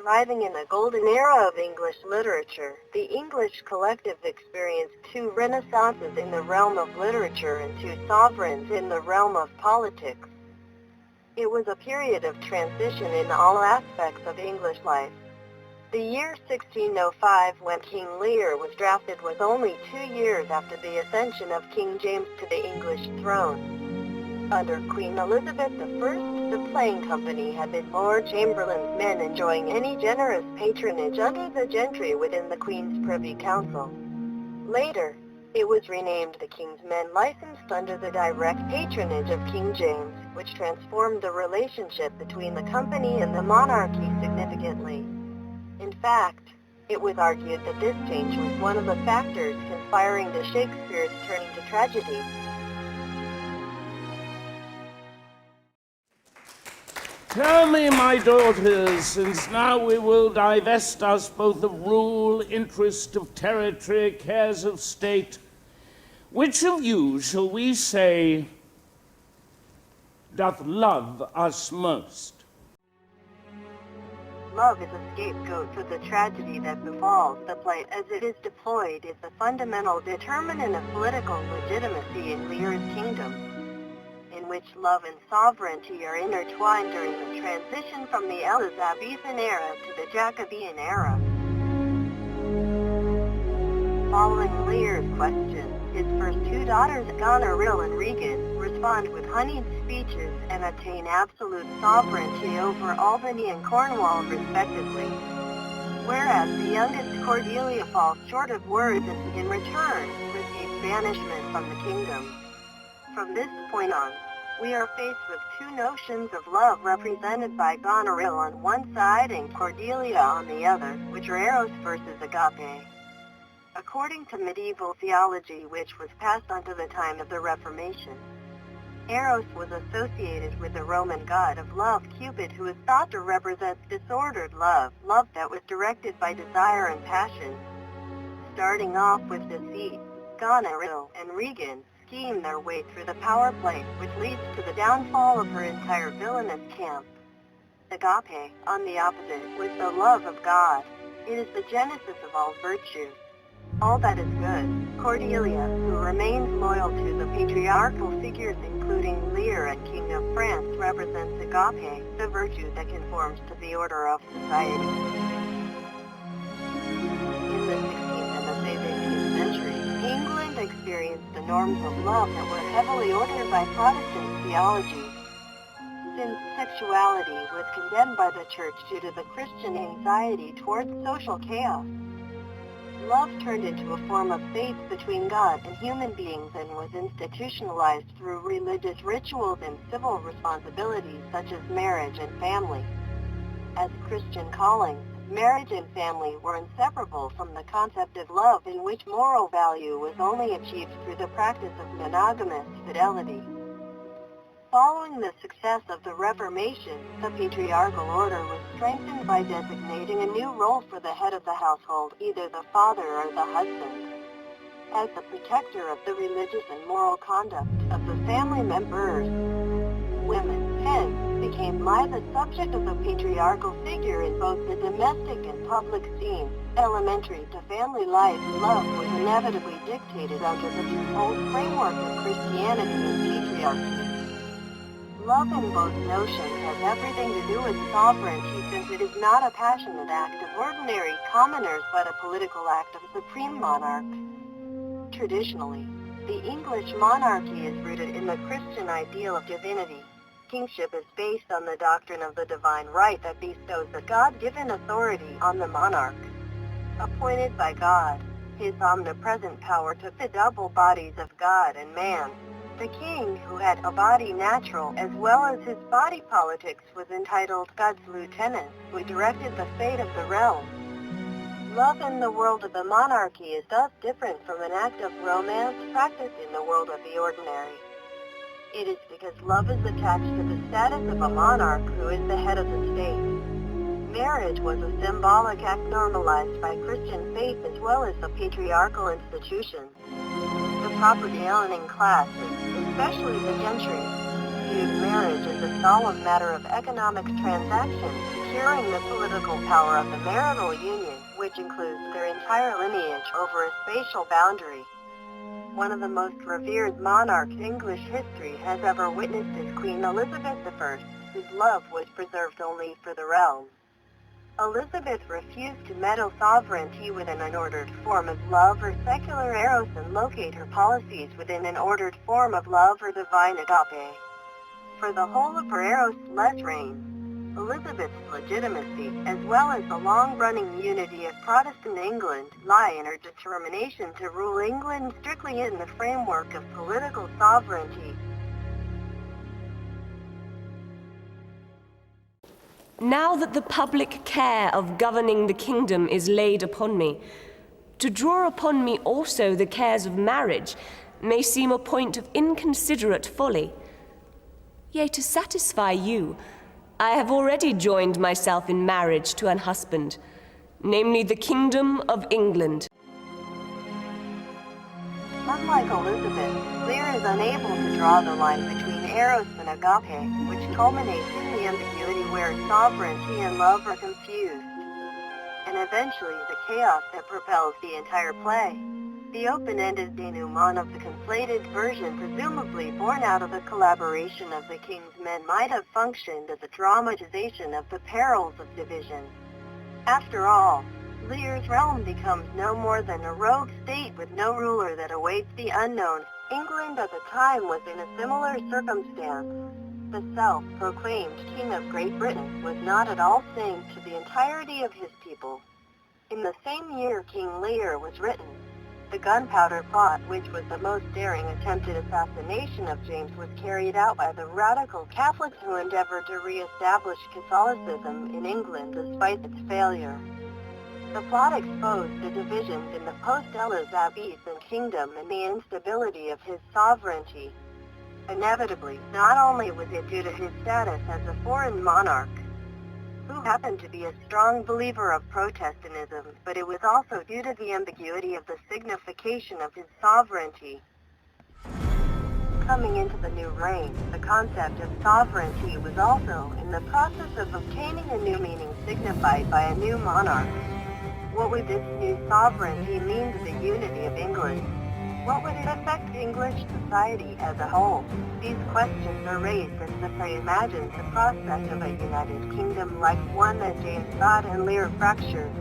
thriving in the golden era of English literature. The English collective experienced two renaissances in the realm of literature and two sovereigns in the realm of politics. It was a period of transition in all aspects of English life. The year 1605, when King Lear was drafted, was only 2 years after the ascension of King James to the English throne. Under Queen Elizabeth I, the playing company had been Lord Chamberlain's men, enjoying any generous patronage under the gentry within the Queen's Privy Council. Later, it was renamed the King's Men, licensed under the direct patronage of King James, which transformed the relationship between the company and the monarchy significantly. In fact, it was argued that this change was one of the factors conspiring to Shakespeare's turning to tragedy. Tell me, my daughters, since now we will divest us both of rule, interest of territory, cares of state, which of you shall we say doth love us most? Love is a scapegoat for the tragedy that befalls. The play as it is deployed is the fundamental determinant of political legitimacy in Lear's kingdom, in which love and sovereignty are intertwined during the transition from the Elizabethan era to the Jacobean era. Following Lear's question, his first two daughters, Goneril and Regan, respond with honeyed speeches and attain absolute sovereignty over Albany and Cornwall respectively, whereas the youngest, Cordelia, falls short of words and in return receives banishment from the kingdom. From this point on, we are faced with two notions of love represented by Goneril on one side and Cordelia on the other, which are eros versus agape. According to medieval theology, which was passed on to the time of the Reformation, Eros was associated with the Roman god of love, Cupid, who is thought to represent disordered love, love that was directed by desire and passion. Starting off with deceit, Goneril and Regan scheme their way through the power play, which leads to the downfall of her entire villainous camp. Agape, on the opposite, was the love of God. It is the genesis of all virtue, all that is good. Cordelia, who remains loyal to the patriarchal figures including Lear and King of France, represents agape, the virtue that conforms to the order of society. In the 16th and the 17th century, England experienced the norms of love that were heavily ordered by Protestant theology. Since sexuality was condemned by the Church due to the Christian anxiety towards social chaos, love turned into a form of faith between God and human beings and was institutionalized through religious rituals and civil responsibilities such as marriage and family. As Christian callings, marriage and family were inseparable from the concept of love, in which moral value was only achieved through the practice of monogamous fidelity. Following the success of the Reformation, the patriarchal order was strengthened by designating a new role for the head of the household, either the father or the husband. As the protector of the religious and moral conduct of the family members, women, hence, became the subject of the patriarchal figure in both the domestic and public scenes. Elementary to family life, love was inevitably dictated under the twofold framework of Christianity and patriarchy. Love in both notions has everything to do with sovereignty, since it is not a passionate act of ordinary commoners but a political act of supreme monarch. Traditionally, the English monarchy is rooted in the Christian ideal of divinity. Kingship is based on the doctrine of the divine right that bestows the God-given authority on the monarch. Appointed by God, his omnipresent power to fit double bodies of God and man. The king, who had a body natural as well as his body politics, was entitled God's lieutenant, who directed the fate of the realm. Love in the world of the monarchy is thus different from an act of romance practiced in the world of the ordinary. It is because love is attached to the status of a monarch who is the head of the state. Marriage was a symbolic act normalized by Christian faith as well as the patriarchal institutions. The property-owning classes, especially the gentry, viewed marriage as a solemn matter of economic transaction to securing the political power of the marital union, which includes their entire lineage over a spatial boundary. One of the most revered monarchs English history has ever witnessed is Queen Elizabeth I, whose love was preserved only for the realm. Elizabeth refused to meddle sovereignty with an unordered form of love or secular eros and locate her policies within an ordered form of love or divine agape. For the whole of her eros-less reign, Elizabeth's legitimacy, as well as the long-running unity of Protestant England, lie in her determination to rule England strictly in the framework of political sovereignty. Now that the public care of governing the kingdom is laid upon me, to draw upon me also the cares of marriage may seem a point of inconsiderate folly. Yea, to satisfy you, I have already joined myself in marriage to an husband, namely the Kingdom of England. Unlike Elizabeth, Lear is unable to draw the line between eros and agape, which culminates in the ambiguity where sovereignty and love are confused, and eventually the chaos that propels the entire play. The open-ended denouement of the conflated version, presumably born out of the collaboration of the king's men, might have functioned as a dramatization of the perils of division. After all, Lear's realm becomes no more than a rogue state with no ruler that awaits the unknown. England at the time was in a similar circumstance. The self-proclaimed King of Great Britain was not at all synced to the entirety of his people. In the same year King Lear was written. The gunpowder plot, which was the most daring attempted assassination of James, was carried out by the radical Catholics who endeavored to re-establish Catholicism in England despite its failure. The plot exposed the divisions in the post-Elizabethan kingdom and the instability of his sovereignty. Inevitably, not only was it due to his status as a foreign monarch, who happened to be a strong believer of Protestantism, but it was also due to the ambiguity of the signification of his sovereignty. Coming into the new reign, the concept of sovereignty was also in the process of obtaining a new meaning signified by a new monarch. What would this new sovereignty mean to the unity of England? What would it affect English society as a whole? These questions are raised as the play imagines the prospect of a united kingdom like one that James thought and Lear fractured.